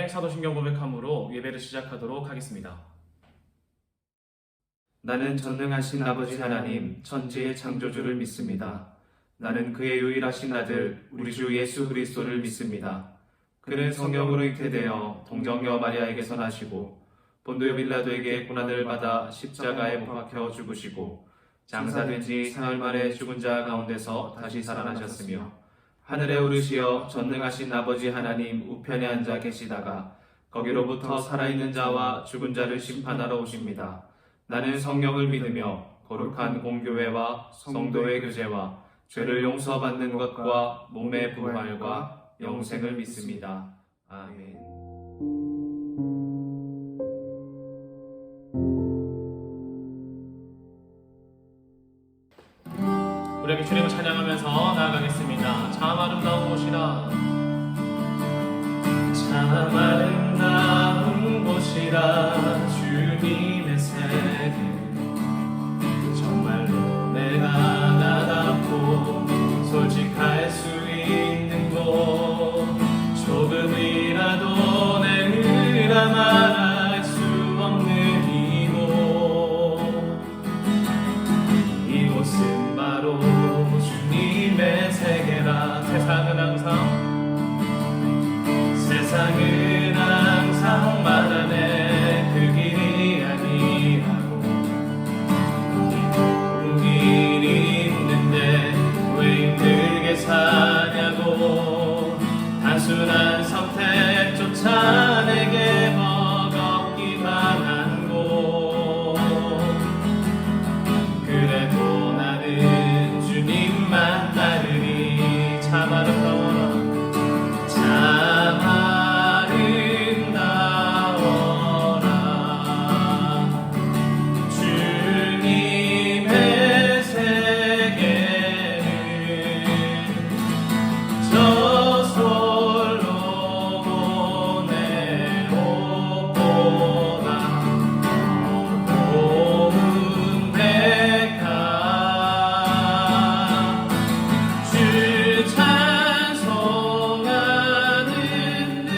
사도신경 고백함으로 예배를 시작하도록 하겠습니다. 나는 전능하신 아버지 하나님 천지의 창조주를 믿습니다. 나는 그의 유일하신 아들 우리 주 예수 그리스도를 믿습니다. 그는 성령으로 잉태되어 동정녀 마리아에게서 나시고 본디오 빌라도에게 고난을 받아 십자가에 못 박혀 죽으시고 장사된 지 사흘 만에 죽은 자 가운데서 다시 살아나셨으며 하늘에 오르시어 전능하신 아버지 하나님 우편에 앉아 계시다가 거기로부터 살아있는 자와 죽은 자를 심판하러 오십니다. 나는 성령을 믿으며 거룩한 공교회와 성도의 교제와 죄를 용서받는 것과 몸의 부활과 영생을 믿습니다. 아멘. 우리에게 주님을 찬양하면서 나아가겠습니다. 참 아름다운 곳이라 참 아름다운 곳이라 주님의 세계 정말로 내가 나답고 솔직할 수 있는 곳 조금이라도 내 의라 말할 수 없는 이곳은 바로 주님의 세계라. 세상은 항상 말하네 그 길이 아니라고. 좋은 길이 있는데 왜 힘들게 사냐고. 단순한 선택조차 내게 버겁기만 한 곳. 그래도 나는 주님만 따르니 참 아름다워라. 참 아름다워라. 주님의 세계는 저솔로 보내 옷보다 고운 백화. 주 찬송하는 듯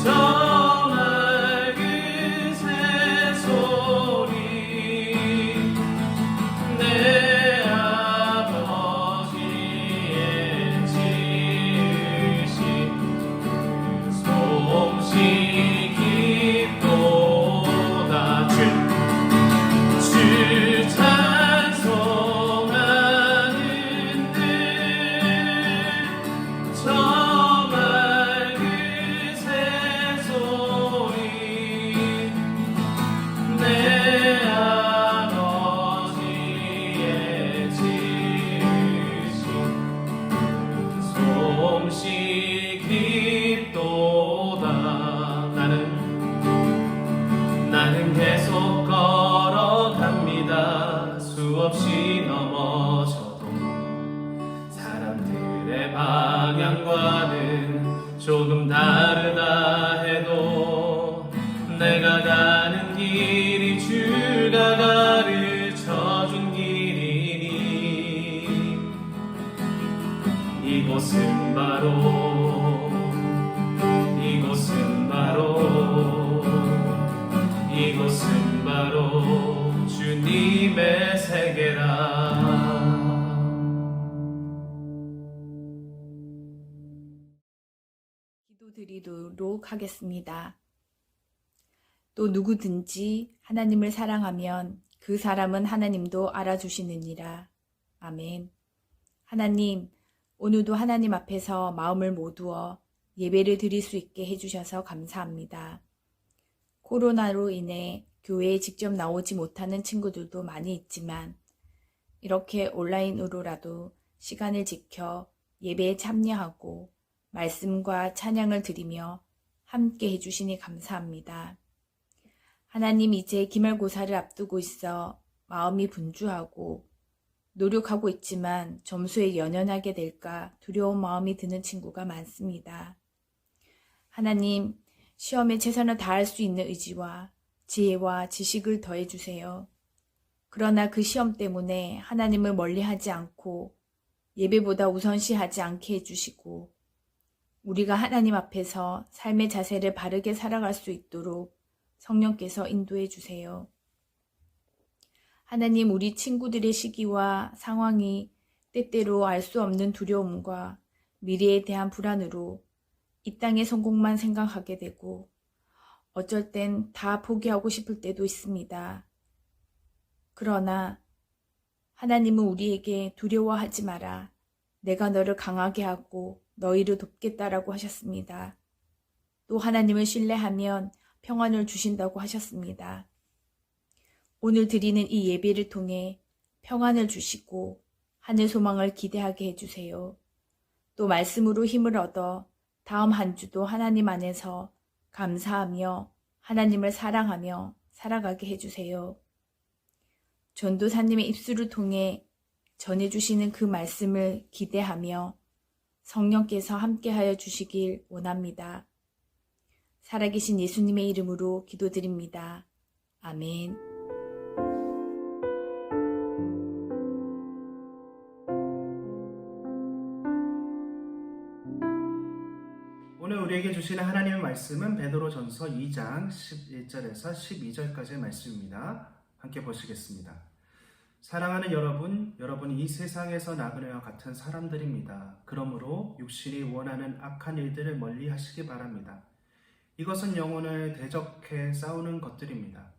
저 맑은 새소리 내 아버지의 지으신 그 솜씨 깊도다. 주 찬송하는 듯 저 맑은 새소리 내 아버지의 지으신 그 솜씨 깊도다. 나는 계속 걸어갑니다. 수없이 넘어져도 사람들의 방향과는 조금 다르다 해도 내가 가는 길이 주가 가르쳐준 길이니 이곳은 바로 주님의 세계라. 기도드리도록 하겠습니다. 또 누구든지 하나님을 사랑하면 그 사람은 하나님도 알아주시느니라. 아멘. 하나님, 오늘도 하나님 앞에서 마음을 모두어 예배를 드릴 수 있게 해주셔서 감사합니다. 코로나로 인해 교회에 직접 나오지 못하는 친구들도 많이 있지만 이렇게 온라인으로라도 시간을 지켜 예배에 참여하고 말씀과 찬양을 드리며 함께 해주시니 감사합니다. 하나님, 이제 기말고사를 앞두고 있어 마음이 분주하고 노력하고 있지만 점수에 연연하게 될까 두려운 마음이 드는 친구가 많습니다. 하나님, 시험에 최선을 다할 수 있는 의지와 지혜와 지식을 더해주세요. 그러나 그 시험 때문에 하나님을 멀리하지 않고 예배보다 우선시하지 않게 해주시고 우리가 하나님 앞에서 삶의 자세를 바르게 살아갈 수 있도록 성령께서 인도해 주세요. 하나님, 우리 친구들의 시기와 상황이 때때로 알 수 없는 두려움과 미래에 대한 불안으로 이 땅의 성공만 생각하게 되고 어쩔 땐 다 포기하고 싶을 때도 있습니다. 그러나 하나님은 우리에게 두려워하지 마라. 내가 너를 강하게 하고 너희를 돕겠다라고 하셨습니다. 또 하나님을 신뢰하면 평안을 주신다고 하셨습니다. 오늘 드리는 이 예배를 통해 평안을 주시고 하늘 소망을 기대하게 해주세요. 또 말씀으로 힘을 얻어 다음 한 주도 하나님 안에서 감사하며 하나님을 사랑하며 살아가게 해주세요. 전도사님의 입술을 통해 전해주시는 그 말씀을 기대하며 성령께서 함께하여 주시길 원합니다. 살아계신 예수님의 이름으로 기도드립니다. 아멘. 오늘 우리에게 주시는 하나님의 말씀은 베드로전서 2장 11절에서 12절까지의 말씀입니다. 함께 보시겠습니다. 사랑하는 여러분, 여러분이 이 세상에서 나그네와 같은 사람들입니다. 그러므로 육신이 원하는 악한 일들을 멀리 하시기 바랍니다. 이것은 영혼을 대적해 싸우는 것들입니다.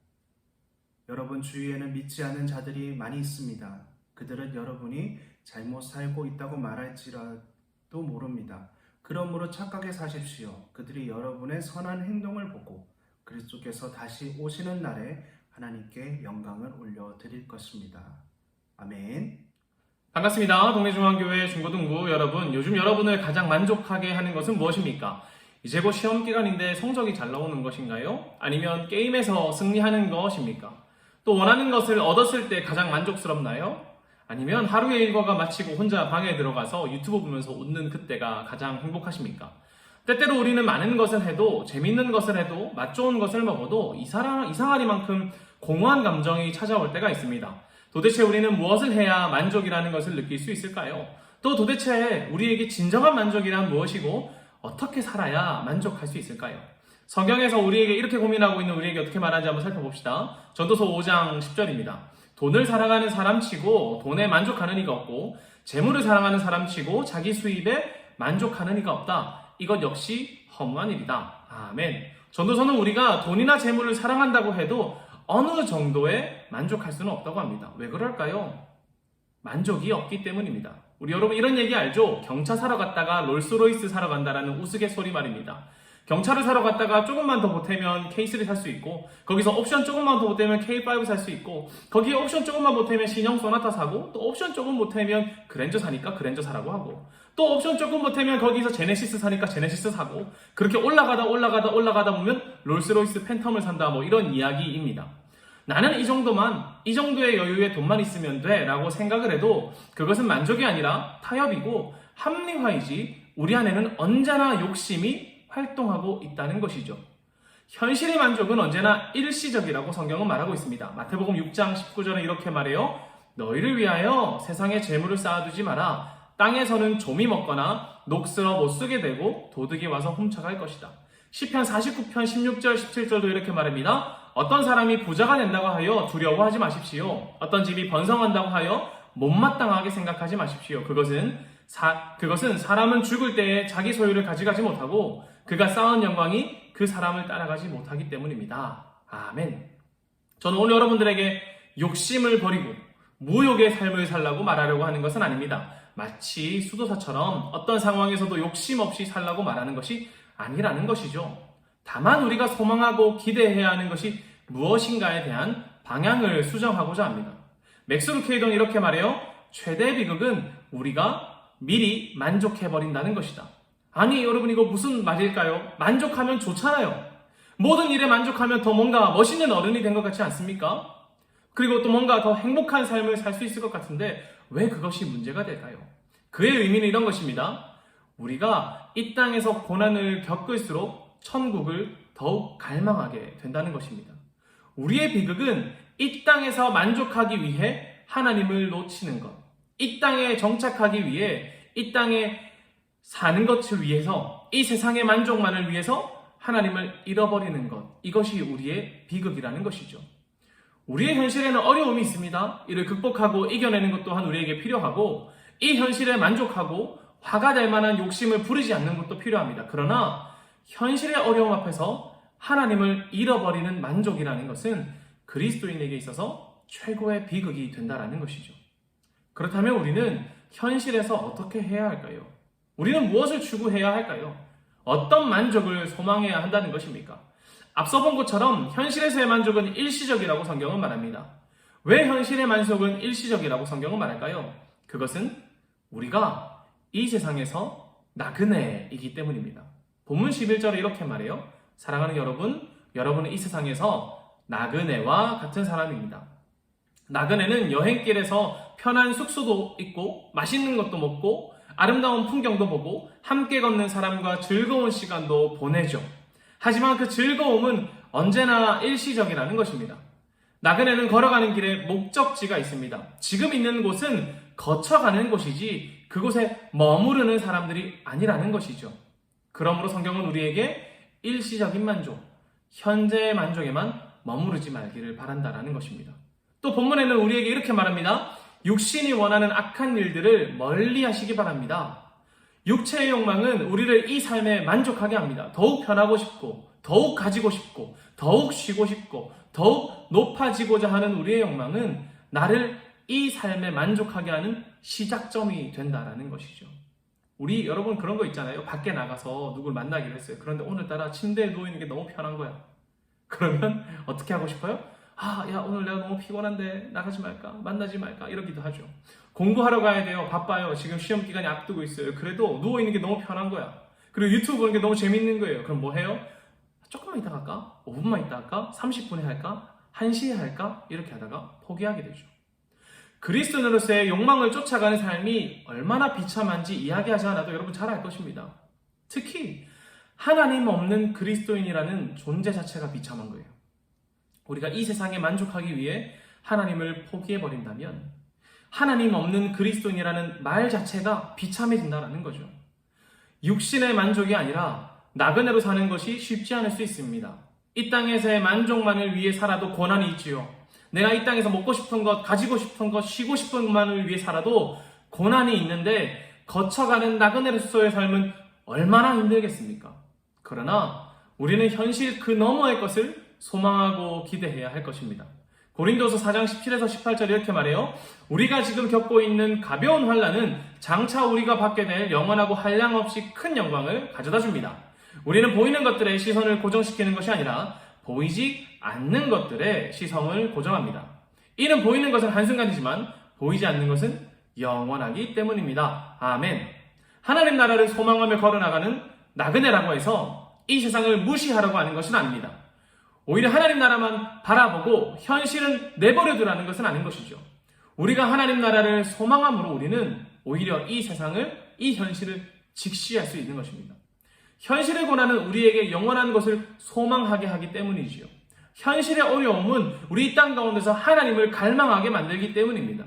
여러분 주위에는 믿지 않는 자들이 많이 있습니다. 그들은 여러분이 잘못 살고 있다고 말할지라도 모릅니다. 그러므로 착하게 사십시오. 그들이 여러분의 선한 행동을 보고 그리스도께서 다시 오시는 날에 하나님께 영광을 올려드릴 것입니다. 아멘. 반갑습니다. 동래중앙교회 중고등부 여러분, 요즘 여러분을 가장 만족하게 하는 것은 무엇입니까? 이제 곧 시험 기간인데 성적이 잘 나오는 것인가요? 아니면 게임에서 승리하는 것입니까? 또 원하는 것을 얻었을 때 가장 만족스럽나요? 아니면 하루의 일과가 마치고 혼자 방에 들어가서 유튜브 보면서 웃는 그때가 가장 행복하십니까? 때때로 우리는 많은 것을 해도, 재밌는 것을 해도, 맛 좋은 것을 먹어도 이상하리만큼 공허한 감정이 찾아올 때가 있습니다. 도대체 우리는 무엇을 해야 만족이라는 것을 느낄 수 있을까요? 또 도대체 우리에게 진정한 만족이란 무엇이고 어떻게 살아야 만족할 수 있을까요? 성경에서 우리에게 이렇게 고민하고 있는 우리에게 어떻게 말하는지 한번 살펴봅시다. 전도서 5장 10절입니다. 돈을 사랑하는 사람치고 돈에 만족하는 이가 없고 재물을 사랑하는 사람치고 자기 수입에 만족하는 이가 없다. 이것 역시 허무한 일이다. 아멘. 전도서는 우리가 돈이나 재물을 사랑한다고 해도 어느 정도에 만족할 수는 없다고 합니다. 왜 그럴까요? 만족이 없기 때문입니다. 우리 여러분 이런 얘기 알죠? 경차 사러 갔다가 롤스로이스 사러 간다라는 우스갯소리 말입니다. 경차를 사러 갔다가 조금만 더 보태면 K3 살 수 있고, 거기서 옵션 조금만 더 보태면 K5 살 수 있고, 거기에 옵션 조금만 보태면 신형 소나타 사고, 또 옵션 조금 보태면 그랜저 사니까 그랜저 사라고 하고, 또 옵션 조금 보태면 거기서 제네시스 사니까 제네시스 사고, 그렇게 올라가다 보면 롤스로이스 팬텀을 산다, 뭐 이런 이야기입니다. 나는 이 정도의 여유의 돈만 있으면 돼 라고 생각을 해도 그것은 만족이 아니라 타협이고 합리화이지, 우리 안에는 언제나 욕심이 활동하고 있다는 것이죠. 현실의 만족은 언제나 일시적이라고 성경은 말하고 있습니다. 마태복음 6장 19절은 이렇게 말해요. 너희를 위하여 세상에 재물을 쌓아두지 마라. 땅에서는 좀이 먹거나 녹슬어 못 쓰게 되고 도둑이 와서 훔쳐갈 것이다. 시편 49편 16절 17절도 이렇게 말합니다. 어떤 사람이 부자가 된다고 하여 두려워하지 마십시오. 어떤 집이 번성한다고 하여 못마땅하게 생각하지 마십시오. 그것은 사람은 죽을 때에 자기 소유를 가져가지 못하고 그가 쌓은 영광이 그 사람을 따라가지 못하기 때문입니다. 아멘. 저는 오늘 여러분들에게 욕심을 버리고 무욕의 삶을 살라고 말하려고 하는 것은 아닙니다. 마치 수도사처럼 어떤 상황에서도 욕심 없이 살라고 말하는 것이 아니라는 것이죠. 다만 우리가 소망하고 기대해야 하는 것이 무엇인가에 대한 방향을 수정하고자 합니다. 맥스 루케이도는 이렇게 말해요. 최대 비극은 우리가 미리 만족해버린다는 것이다. 아니 여러분 이거 무슨 말일까요? 만족하면 좋잖아요. 모든 일에 만족하면 더 뭔가 멋있는 어른이 된 것 같지 않습니까? 그리고 또 뭔가 더 행복한 삶을 살 수 있을 것 같은데 왜 그것이 문제가 될까요? 그의 의미는 이런 것입니다. 우리가 이 땅에서 고난을 겪을수록 천국을 더욱 갈망하게 된다는 것입니다. 우리의 비극은 이 땅에서 만족하기 위해 하나님을 놓치는 것, 이 땅에 정착하기 위해 이 땅에 사는 것을 위해서 이 세상의 만족만을 위해서 하나님을 잃어버리는 것, 이것이 우리의 비극이라는 것이죠. 우리의 현실에는 어려움이 있습니다. 이를 극복하고 이겨내는 것 또한 우리에게 필요하고, 이 현실에 만족하고 화가 될 만한 욕심을 부리지 않는 것도 필요합니다. 그러나 현실의 어려움 앞에서 하나님을 잃어버리는 만족이라는 것은 그리스도인에게 있어서 최고의 비극이 된다는 것이죠. 그렇다면 우리는 현실에서 어떻게 해야 할까요? 우리는 무엇을 추구해야 할까요? 어떤 만족을 소망해야 한다는 것입니까? 앞서 본 것처럼 현실에서의 만족은 일시적이라고 성경은 말합니다. 왜 현실의 만족은 일시적이라고 성경은 말할까요? 그것은 우리가 이 세상에서 나그네이기 때문입니다. 본문 11절에 이렇게 말해요. 사랑하는 여러분, 여러분은 이 세상에서 나그네와 같은 사람입니다. 나그네는 여행길에서 편한 숙소도 있고 맛있는 것도 먹고 아름다운 풍경도 보고 함께 걷는 사람과 즐거운 시간도 보내죠. 하지만 그 즐거움은 언제나 일시적이라는 것입니다. 나그네는 걸어가는 길에 목적지가 있습니다. 지금 있는 곳은 거쳐가는 곳이지 그곳에 머무르는 사람들이 아니라는 것이죠. 그러므로 성경은 우리에게 일시적인 만족, 현재의 만족에만 머무르지 말기를 바란다라는 것입니다. 또 본문에는 우리에게 이렇게 말합니다. 육신이 원하는 악한 일들을 멀리 하시기 바랍니다. 육체의 욕망은 우리를 이 삶에 만족하게 합니다. 더욱 편하고 싶고, 더욱 가지고 싶고, 더욱 쉬고 싶고, 더욱 높아지고자 하는 우리의 욕망은 나를 이 삶에 만족하게 하는 시작점이 된다라는 것이죠. 우리 여러분 그런 거 있잖아요. 밖에 나가서 누굴 만나기로 했어요. 그런데 오늘따라 침대에 누워있는 게 너무 편한 거야. 그러면 어떻게 하고 싶어요? 야 오늘 내가 너무 피곤한데 나가지 말까? 만나지 말까? 이러기도 하죠. 공부하러 가야 돼요. 바빠요. 지금 시험 기간이 앞두고 있어요. 그래도 누워있는 게 너무 편한 거야. 그리고 유튜브 보는 게 너무 재밌는 거예요. 그럼 뭐 해요? 조금만 이따 갈까? 5분만 이따 할까? 30분에 할까? 1시에 할까? 이렇게 하다가 포기하게 되죠. 그리스도인으로서의 욕망을 쫓아가는 삶이 얼마나 비참한지 이야기하지 않아도 여러분 잘 알 것입니다. 특히 하나님 없는 그리스도인이라는 존재 자체가 비참한 거예요. 우리가 이 세상에 만족하기 위해 하나님을 포기해버린다면 하나님 없는 그리스도인이라는 말 자체가 비참해진다는 거죠. 육신의 만족이 아니라 나그네로 사는 것이 쉽지 않을 수 있습니다. 이 땅에서의 만족만을 위해 살아도 고난이 있지요. 내가 이 땅에서 먹고 싶은 것, 가지고 싶은 것, 쉬고 싶은 것만을 위해 살아도 고난이 있는데 거쳐가는 나그네로서의 삶은 얼마나 힘들겠습니까? 그러나 우리는 현실 그 너머의 것을 소망하고 기대해야 할 것입니다. 고린도서 4장 17에서 18절 이렇게 말해요. 우리가 지금 겪고 있는 가벼운 환난은 장차 우리가 받게 될 영원하고 한량없이 큰 영광을 가져다 줍니다. 우리는 보이는 것들에 시선을 고정시키는 것이 아니라 보이지 않는 것들에 시선을 고정합니다. 이는 보이는 것은 한순간이지만 보이지 않는 것은 영원하기 때문입니다. 아멘. 하나님 나라를 소망하며 걸어나가는 나그네라고 해서 이 세상을 무시하라고 하는 것은 아닙니다. 오히려 하나님 나라만 바라보고 현실은 내버려두라는 것은 아닌 것이죠. 우리가 하나님 나라를 소망함으로 우리는 오히려 이 세상을, 이 현실을 직시할 수 있는 것입니다. 현실의 고난은 우리에게 영원한 것을 소망하게 하기 때문이지요. 현실의 어려움은 우리 이 땅 가운데서 하나님을 갈망하게 만들기 때문입니다.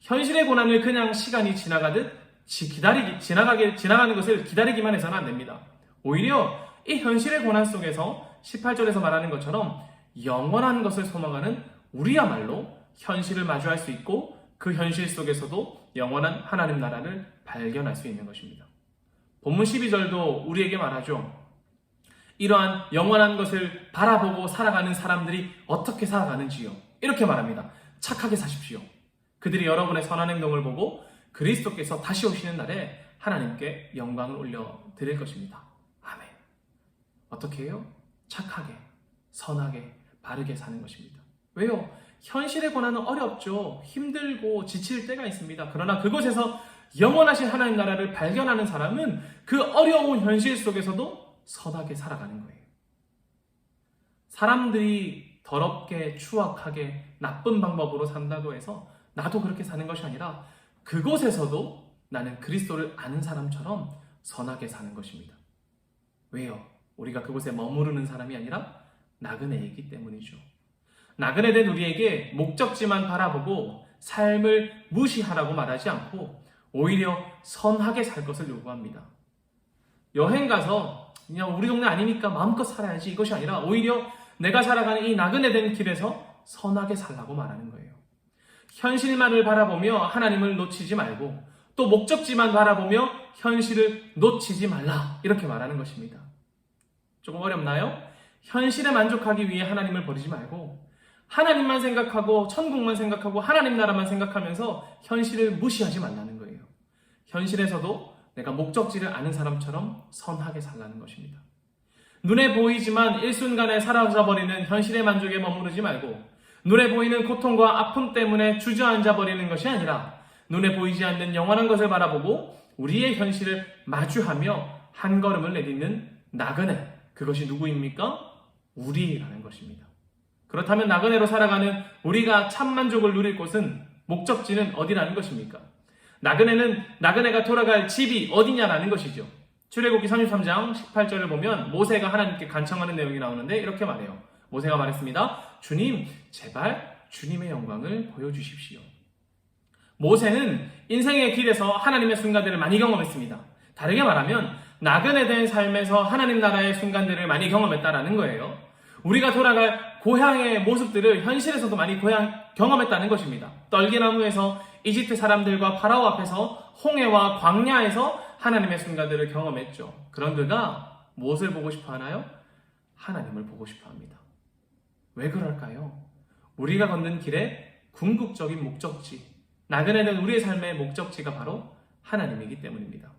현실의 고난을 그냥 시간이 지나가듯 지나가는 것을 기다리기만 해서는 안 됩니다. 오히려 이 현실의 고난 속에서 18절에서 말하는 것처럼 영원한 것을 소망하는 우리야말로 현실을 마주할 수 있고 그 현실 속에서도 영원한 하나님 나라를 발견할 수 있는 것입니다. 본문 12절도 우리에게 말하죠. 이러한 영원한 것을 바라보고 살아가는 사람들이 어떻게 살아가는지요. 이렇게 말합니다. 착하게 사십시오. 그들이 여러분의 선한 행동을 보고 그리스도께서 다시 오시는 날에 하나님께 영광을 올려드릴 것입니다. 아멘. 어떻게 해요? 착하게, 선하게, 바르게 사는 것입니다. 왜요? 현실의 고난은 어렵죠. 힘들고 지칠 때가 있습니다. 그러나 그곳에서 영원하신 하나님 나라를 발견하는 사람은 그 어려운 현실 속에서도 선하게 살아가는 거예요. 사람들이 더럽게, 추악하게, 나쁜 방법으로 산다고 해서 나도 그렇게 사는 것이 아니라 그곳에서도 나는 그리스도를 아는 사람처럼 선하게 사는 것입니다. 왜요? 우리가 그곳에 머무르는 사람이 아니라 나그네이기 때문이죠. 나그네된 우리에게 목적지만 바라보고 삶을 무시하라고 말하지 않고 오히려 선하게 살 것을 요구합니다. 여행 가서 그냥 우리 동네 아니니까 마음껏 살아야지 이것이 아니라 오히려 내가 살아가는 이 나그네 된 길에서 선하게 살라고 말하는 거예요. 현실만을 바라보며 하나님을 놓치지 말고 또 목적지만 바라보며 현실을 놓치지 말라 이렇게 말하는 것입니다. 조금 어렵나요? 현실에 만족하기 위해 하나님을 버리지 말고 하나님만 생각하고 천국만 생각하고 하나님 나라만 생각하면서 현실을 무시하지 말라는 거예요. 현실에서도 내가 목적지를 아는 사람처럼 선하게 살라는 것입니다. 눈에 보이지만 일순간에 사라져버리는 현실의 만족에 머무르지 말고 눈에 보이는 고통과 아픔 때문에 주저앉아 버리는 것이 아니라 눈에 보이지 않는 영원한 것을 바라보고 우리의 현실을 마주하며 한 걸음을 내딛는 나그네, 그것이 누구입니까? 우리라는 것입니다. 그렇다면 나그네로 살아가는 우리가 참 만족을 누릴 곳은 목적지는 어디라는 것입니까? 나그네가 돌아갈 집이 어디냐라는 것이죠. 출애굽기 33장 18절을 보면 모세가 하나님께 간청하는 내용이 나오는데 이렇게 말해요. 모세가 말했습니다. 주님, 제발 주님의 영광을 보여주십시오. 모세는 인생의 길에서 하나님의 순간들을 많이 경험했습니다. 다르게 말하면 나그네 된 삶에서 하나님 나라의 순간들을 많이 경험했다라는 거예요. 우리가 돌아갈 고향의 모습들을 현실에서도 많이 경험했다는 것입니다. 떨기나무에서 이집트 사람들과 파라오 앞에서 홍해와 광야에서 하나님의 순간들을 경험했죠. 그런 그가 무엇을 보고 싶어 하나요? 하나님을 보고 싶어 합니다. 왜 그럴까요? 우리가 걷는 길의 궁극적인 목적지, 나그네는 우리의 삶의 목적지가 바로 하나님이기 때문입니다.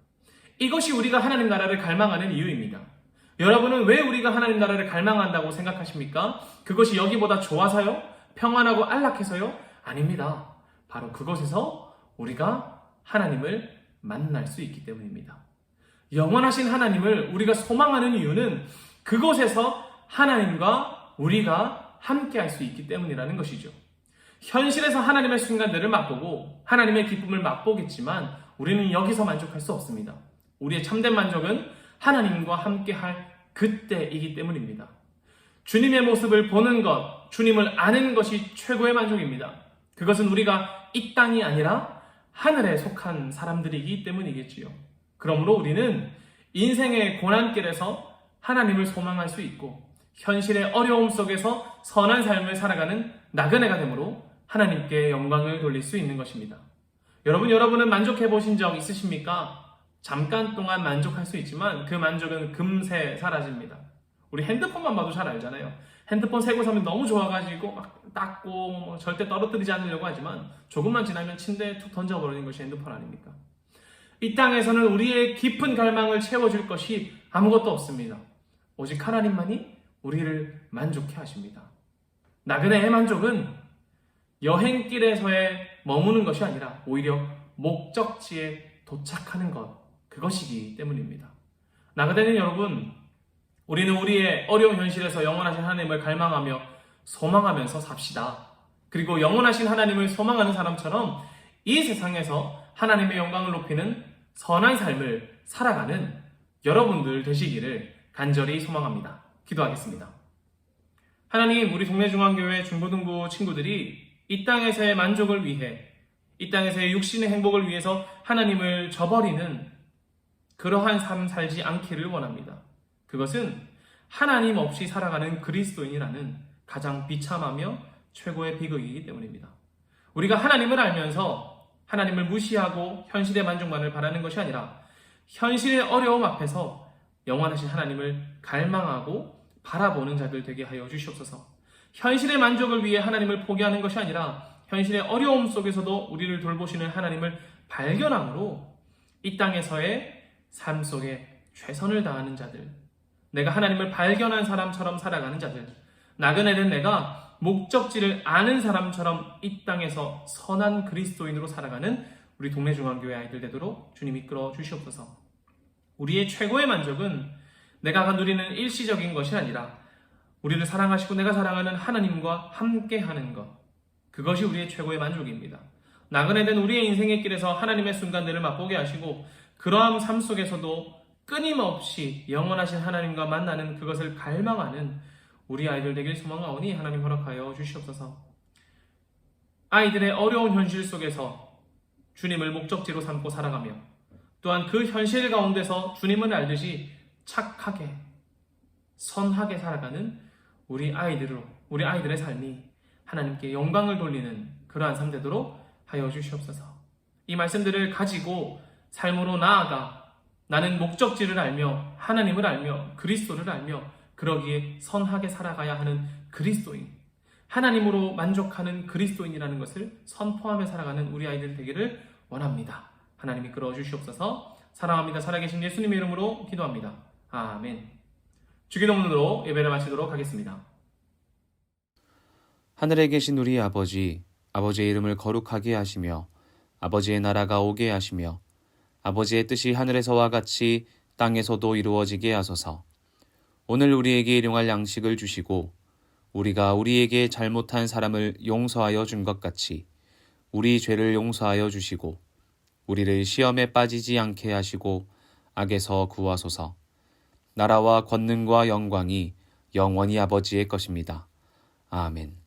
이것이 우리가 하나님 나라를 갈망하는 이유입니다. 여러분은 왜 우리가 하나님 나라를 갈망한다고 생각하십니까? 그것이 여기보다 좋아서요? 평안하고 안락해서요? 아닙니다. 바로 그곳에서 우리가 하나님을 만날 수 있기 때문입니다. 영원하신 하나님을 우리가 소망하는 이유는 그곳에서 하나님과 우리가 함께 할 수 있기 때문이라는 것이죠. 현실에서 하나님의 순간들을 맛보고 하나님의 기쁨을 맛보겠지만 우리는 여기서 만족할 수 없습니다. 우리의 참된 만족은 하나님과 함께 할 그때이기 때문입니다. 주님의 모습을 보는 것, 주님을 아는 것이 최고의 만족입니다. 그것은 우리가 이 땅이 아니라 하늘에 속한 사람들이기 때문이겠지요. 그러므로 우리는 인생의 고난길에서 하나님을 소망할 수 있고 현실의 어려움 속에서 선한 삶을 살아가는 나그네가 되므로 하나님께 영광을 돌릴 수 있는 것입니다. 여러분은 만족해 보신 적 있으십니까? 잠깐 동안 만족할 수 있지만 그 만족은 금세 사라집니다. 우리 핸드폰만 봐도 잘 알잖아요. 핸드폰 새고 사면 너무 좋아가지고 막 닦고 절대 떨어뜨리지 않으려고 하지만 조금만 지나면 침대에 툭 던져버리는 것이 핸드폰 아닙니까? 이 땅에서는 우리의 깊은 갈망을 채워줄 것이 아무것도 없습니다. 오직 하나님만이 우리를 만족해 하십니다. 나그네의 만족은 여행길에서의 머무는 것이 아니라 오히려 목적지에 도착하는 것, 그것이기 때문입니다. 나그네는 여러분, 우리는 우리의 어려운 현실에서 영원하신 하나님을 갈망하며 소망하면서 삽시다. 그리고 영원하신 하나님을 소망하는 사람처럼 이 세상에서 하나님의 영광을 높이는 선한 삶을 살아가는 여러분들 되시기를 간절히 소망합니다. 기도하겠습니다. 하나님, 우리 동네중앙교회 중고등부 친구들이 이 땅에서의 만족을 위해, 이 땅에서의 육신의 행복을 위해서 하나님을 저버리는 그러한 삶 살지 않기를 원합니다. 그것은 하나님 없이 살아가는 그리스도인이라는 가장 비참하며 최고의 비극이기 때문입니다. 우리가 하나님을 알면서 하나님을 무시하고 현실의 만족만을 바라는 것이 아니라 현실의 어려움 앞에서 영원하신 하나님을 갈망하고 바라보는 자들 되게 하여 주시옵소서. 현실의 만족을 위해 하나님을 포기하는 것이 아니라 현실의 어려움 속에서도 우리를 돌보시는 하나님을 발견함으로 이 땅에서의 삶 속에 최선을 다하는 자들, 내가 하나님을 발견한 사람처럼 살아가는 자들, 나그네는 내가 목적지를 아는 사람처럼 이 땅에서 선한 그리스도인으로 살아가는 우리 동네중앙교회 아이들 되도록 주님 이끌어 주시옵소서. 우리의 최고의 만족은 내가 누리는 일시적인 것이 아니라 우리를 사랑하시고 내가 사랑하는 하나님과 함께하는 것, 그것이 우리의 최고의 만족입니다. 나그네된 우리의 인생의 길에서 하나님의 순간들을 맛보게 하시고 그러한 삶 속에서도 끊임없이 영원하신 하나님과 만나는 그것을 갈망하는 우리 아이들 되길 소망하오니 하나님 허락하여 주시옵소서. 아이들의 어려운 현실 속에서 주님을 목적지로 삼고 살아가며 또한 그 현실 가운데서 주님을 알듯이 착하게, 선하게 살아가는 우리 아이들의 삶이 하나님께 영광을 돌리는 그러한 삶 되도록 하여 주시옵소서. 이 말씀들을 가지고 삶으로 나아가 나는 목적지를 알며 하나님을 알며 그리스도를 알며 그러기에 선하게 살아가야 하는 그리스도인, 하나님으로 만족하는 그리스도인이라는 것을 선포하며 살아가는 우리 아이들 되기를 원합니다. 하나님이 끌어와 주시옵소서. 사랑합니다. 살아계신 예수님의 이름으로 기도합니다. 아멘. 주기도문으로 예배를 마치도록 하겠습니다. 하늘에 계신 우리 아버지, 아버지의 이름을 거룩하게 하시며 아버지의 나라가 오게 하시며 아버지의 뜻이 하늘에서와 같이 땅에서도 이루어지게 하소서. 오늘 우리에게 일용할 양식을 주시고 우리가 우리에게 잘못한 사람을 용서하여 준 것 같이 우리 죄를 용서하여 주시고 우리를 시험에 빠지지 않게 하시고 악에서 구하소서. 나라와 권능과 영광이 영원히 아버지의 것입니다. 아멘.